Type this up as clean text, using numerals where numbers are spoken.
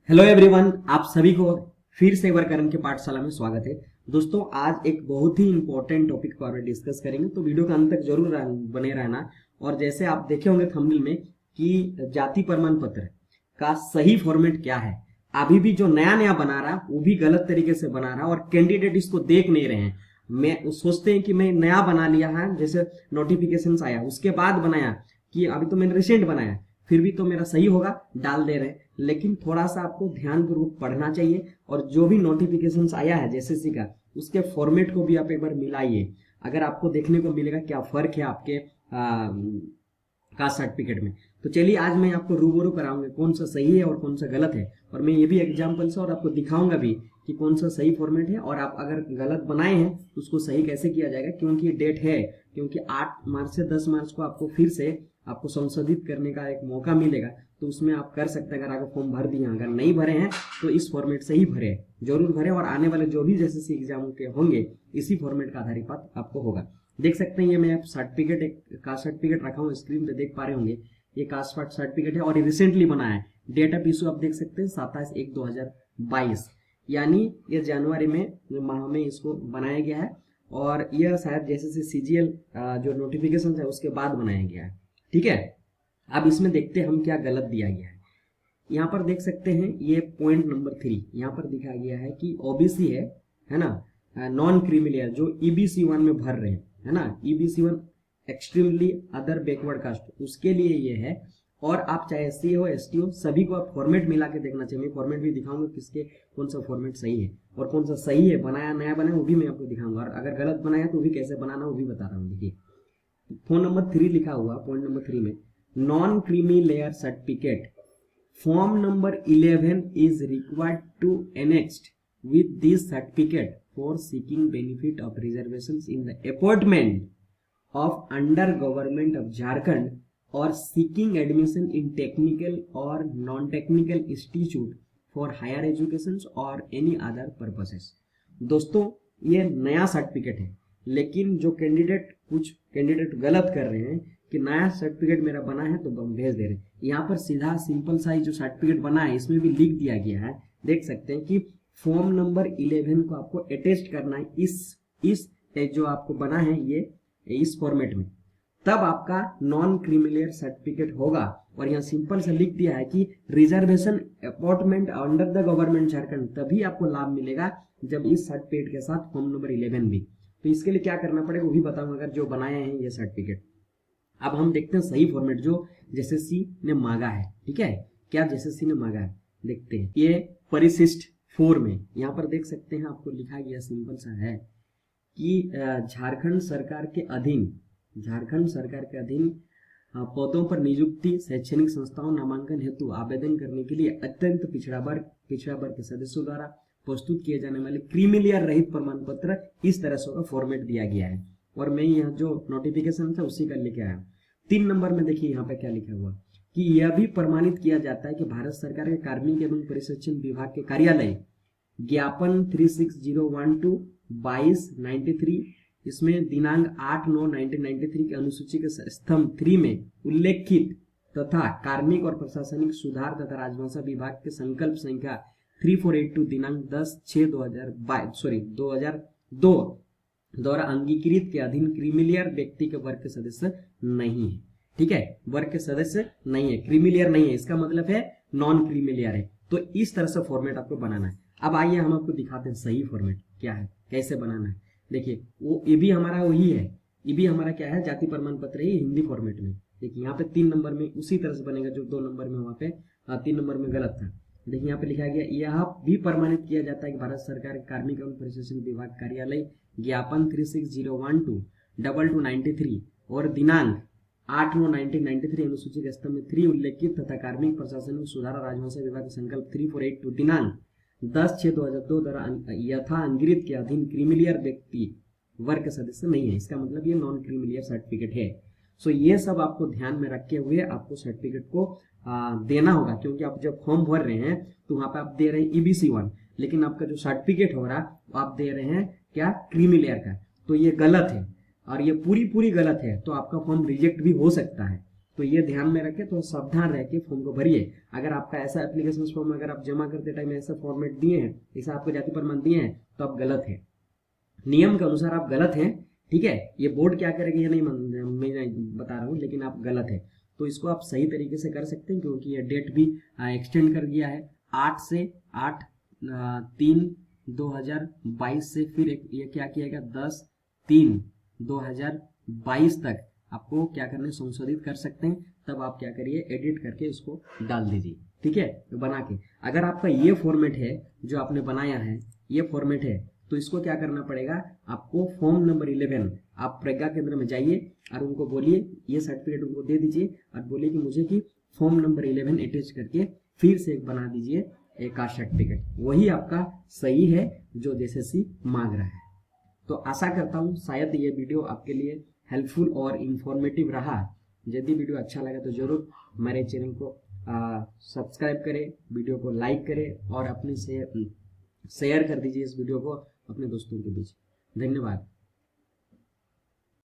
Hello everyone, आप सभी को फिर से एक बार करण की पाठशाला में स्वागत है। दोस्तों, आज एक बहुत ही इंपॉर्टेंट टॉपिक पर डिस्कस करेंगे, तो वीडियो के अंत तक जरूर बने रहना। और जैसे आप देखे होंगे थंबनेल में कि जाति प्रमाण पत्र का सही फॉर्मेट क्या है, अभी भी जो नया नया बना रहा वो भी गलत तरीके से बना रहा और कैंडिडेट इसको देख नहीं रहे हैं। मैं सोचते हैं कि मैं नया बना लिया है, जैसे नोटिफिकेशन आया उसके बाद बनाया कि अभी तो मैंने रिसेंट बनाया, फिर भी तो मेरा सही होगा, डाल दे रहे हैं। लेकिन थोड़ा सा आपको ध्यानपूर्वक पढ़ना चाहिए और जो भी नोटिफिकेशंस आया है जेएसएससी का, उसके फॉर्मेट को भी आप एक बार मिलाइए। अगर आपको देखने को मिलेगा क्या फर्क है आपके कास्ट सर्टिफिकेट में। तो चलिए, आज मैं आपको रूबरू कराऊंगा कौन सा सही है और कौन सा गलत है, और मैं ये भी एग्जाम्पल से और आपको दिखाऊंगा भी कि कौन सा सही फॉर्मेट है, और आप अगर गलत बनाए हैं तो उसको सही कैसे किया जाएगा। क्योंकि डेट है, क्योंकि 8 मार्च से 10 मार्च को आपको फिर से आपको संशोधित करने का एक मौका मिलेगा, तो उसमें आप कर सकते हैं। अगर आपको फॉर्म भर दिए, अगर नहीं भरे हैं तो इस फॉर्मेट से ही भरे, जरूर भरे, और आने वाले जो भी जैसे एग्जाम के होंगे इसी फॉर्मेट का आधारित आपको होगा। देख सकते हैं, ये मैं सर्टिफिकेट, एक कास्ट सर्टिफिकेट रखा हूँ, स्क्रीन पे देख पा रहे होंगे। ये कास्ट सर्टिफिकेट है और ये रिसेंटली बना है। डेट ऑफ इशू आप देख सकते हैं 27/1/2022, यानी ये जनवरी में माह में इसको बनाया गया है। और यह शायद जैसे सीजीएल जो नोटिफिकेशन है उसके बाद बनाया गया है। ठीक है, अब इसमें देखते हैं हम क्या गलत दिया गया है। यहाँ पर देख सकते हैं, ये पॉइंट नंबर 3 यहाँ पर दिखाया गया है कि ओबीसी है ना, नॉन क्रीमिलियर जो ईबीसी 1 में भर रहे हैं, है ना, EBC 1 extremely other backward caste, उसके लिए ये है। और आप चाहे एससी हो एसटी हो, सभी को आप फॉर्मेट मिला के देखना चाहिए। मैं फॉर्मेट भी दिखाऊंगा किसके कौन सा फॉर्मेट सही है और कौन सा सही है, बनाया नया बनाया वो भी मैं आपको दिखाऊंगा, और अगर गलत बनाया तो भी कैसे बनाना वो भी बता रहा हूँ। देखिए, फोन नंबर 3 लिखा हुआ, पॉइंट नंबर 3 में non creamy layer certificate form number 11 is required to annexed with this certificate for seeking benefit of reservations in the appointment of under government of Jharkhand or seeking admission in technical or non-technical institute for higher education or any other purposes। दोस्तों, ये नया certificate है, लेकिन जो कुछ candidate गलत कर रहे हैं कि नया सर्टिफिकेट मेरा बना है तो हम भेज दे रहे हैं। यहाँ पर सीधा सिंपल सा ही जो सर्टिफिकेट बना है इसमें भी लिख दिया गया है, देख सकते हैं कि फॉर्म नंबर 11 को आपको अटेस्ट करना है इस जो आपको बना है ये इस फॉर्मेट में, तब आपका नॉन क्रीमिलियर सर्टिफिकेट होगा। और यहाँ सिंपल से लिख दिया है कि reservation appointment under the government Jharkhand, तभी आपको लाभ मिलेगा जब इस सर्टिफिकेट के साथ फॉर्म नंबर 11 भी। तो इसके लिए क्या करना पड़ेगा वो भी बताऊंगा, अगर जो बनाए हैं ये सर्टिफिकेट। अब हम देखते हैं सही फॉर्मेट जो जेएसएससी ने मांगा है। ठीक है, क्या जेएसएससी ने मांगा है देखते हैं। ये परिशिष्ट 4 में यहाँ पर देख सकते हैं, आपको लिखा गया सिंपल सा है कि झारखंड सरकार के अधीन पदों पर नियुक्ति शैक्षणिक संस्थाओं नामांकन हेतु आवेदन करने के लिए अत्यंत पिछड़ा वर्ग के सदस्यों द्वारा प्रस्तुत किए जाने वाले क्रीमिलियर रहित प्रमाण पत्र इस तरह से फॉर्मेट दिया गया है। और मैं यहाँ जो नोटिफिकेशन था उसी का लेके आया। 3 नंबर में देखिए यहाँ पे क्या लिखा हुआ कि यह भी प्रमाणित किया जाता है कि भारत सरकार के कार्मिक एवं प्रशिक्षण विभाग के कार्यालय ज्ञापन 36012/2293 इसमें दिनांक 8/9/1993 की अनुसूची के स्तंभ 3 में उल्लेखित तथा कार्मिक और प्रशासनिक सुधार तथा राजभाषा विभाग के संकल्प संख्या 3482 दिनांक 10/6/2002 द्वारा अंगीकृत के अधीन क्रीमिलियर व्यक्ति के वर्ग के सदस्य नहीं है। ठीक है, वर्ग के सदस्य नहीं है, क्रीमिलियर नहीं है, इसका मतलब है नॉन क्रीमिलियर है। तो इस तरह से फॉर्मेट आपको बनाना है। अब आइए हम आपको दिखाते हैं सही फॉर्मेट क्या है, कैसे बनाना है। देखिए, वो ये भी हमारा वही है, ये भी हमारा क्या है, जाति प्रमाण पत्र है, हिंदी फॉर्मेट में। देखिए यहाँ पे 3 नंबर में उसी तरह से बनेगा जो 2 नंबर में वहाँ पे 3 नंबर में गलत था। देखिए यहाँ पे लिखा गया, यह भी प्रमाणित किया जाता है कि भारत सरकार कार्मिक एवं प्रशासन विभाग कार्यालय ज्ञापन 36012/2293 और दिनांक 8/9/1993 अनुसूची के स्तंभ में 3 उल्लेखित तथा कार्मिक प्रशासनिक सुधार राजभाषा विभाग के संकल्प 3482 दिनांक 10/6/2002 द्वारा यथा अंग्रित के अधीन क्रीमिलियर व्यक्ति वर्ग के सदस्य नहीं है। इसका मतलब ये नॉन क्रीमिलियर सर्टिफिकेट है। सो ये सब आपको ध्यान में रखे हुए आपको सर्टिफिकेट को देना होगा, क्योंकि आप जब फॉर्म भर रहे हैं तो वहां पे आप दे रहे हैं ईबीसी 1, लेकिन आपका जो सर्टिफिकेट हो रहा वो आप दे रहे हैं क्या, क्रीमिलियर का। तो ये गलत है और ये पूरी गलत है, तो आपका फॉर्म रिजेक्ट भी हो सकता है। तो ये ध्यान में रखें, तो सावधान रह के फॉर्म को भरिए। अगर आपका ऐसा एप्लीकेशन फॉर्म अगर आप जमा करते टाइम ऐसा फॉर्मेट दिए हैं, ऐसा आपको जाति प्रमाण दिए हैं, तो आप गलत है, नियम के अनुसार आप गलत हैं। ठीक है, ये बोर्ड क्या करेगी ये नहीं मैं नहीं बता रहा हूँ, लेकिन आप गलत है। तो इसको आप सही तरीके से कर सकते हैं, क्योंकि ये डेट भी एक्सटेंड कर दिया है 8/3/2022 से। फिर ये क्या किया गया 10/3/2022 तक आपको क्या करना है, संशोधित कर सकते हैं। तब आप क्या करिए, एडिट करके उसको डाल दीजिए। ठीक है, बना के अगर आपका ये फॉर्मेट है जो आपने बनाया है, ये फॉर्मेट है, तो इसको क्या करना पड़ेगा, आपको फॉर्म नंबर 11 आप प्रज्ञा केंद्र में जाइए और उनको बोलिए, ये सर्टिफिकेट उनको दे दीजिए और बोलिए कि मुझे कि फॉर्म नंबर 11 अटैच करके फिर से एक बना दीजिए एक कास्ट सर्टिफिकेट। वही आपका सही है जो जेएसएससी मांग रहा है। तो आशा करता हूँ शायद ये वीडियो आपके लिए हेल्पफुल और इंफॉर्मेटिव रहा। यदि वीडियो अच्छा लगा तो जरूर हमारे चैनल को सब्सक्राइब करें, वीडियो को लाइक करें और अपने शेयर कर दीजिए इस वीडियो को अपने दोस्तों के बीच। धन्यवाद।